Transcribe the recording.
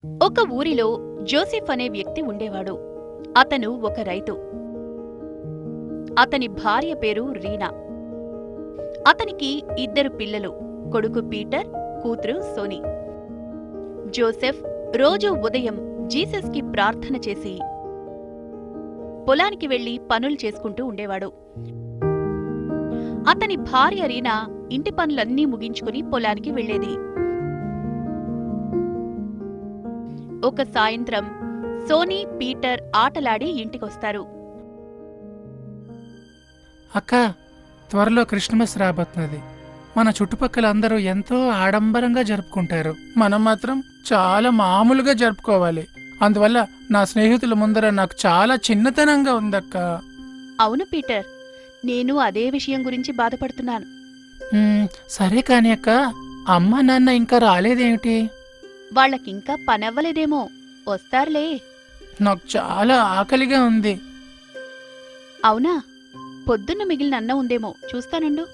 ఒక ఊరిలో జోసెఫ్ అనే వ్యక్తి ఉండేవాడు. అతను ఒక రైతు. అతని భార్య పేరు రీనా. అతనికి 2 పిల్లలు, కొడుకు పీటర్, కూతురు సోనీ. జోసెఫ్ రోజూ ఉదయం జీసస్కి ప్రార్థన చేసి పొలానికి వెళ్లి పనులు చేసుకుంటూ ఉండేవాడు. అతని భార్య రీనా ఇంటి పనులన్నీ ముగించుకుని పొలానికి వెళ్లేది. ఒక సాయంత్రం సోనీ, పీటర్ ఆటలాడి ఇంటికొస్తారు. అక్క, త్వరలో క్రిస్మస్ రాబోతున్నది. మన చుట్టుపక్కల అందరూ ఎంతో ఆడంబరంగా జరుపుకుంటారు. మనం మాత్రం చాలా మామూలుగా జరుపుకోవాలి. అందువల్ల నా స్నేహితుల ముందర నాకు చాలా చిన్నతనంగా ఉందక్క. అవును పీటర్, నేను అదే విషయం గురించి బాధపడుతున్నాను. సరే కాని అక్క, అమ్మ నాన్న ఇంకా రాలేదేమిటి? వాళ్లకింకా పనవ్వలేదేమో, వస్తారులే. నాకు చాలా ఆకలిగా ఉంది. అవునా? పొద్దున్న మిగిలిన అన్నం ఉందేమో, చూస్తానుండు.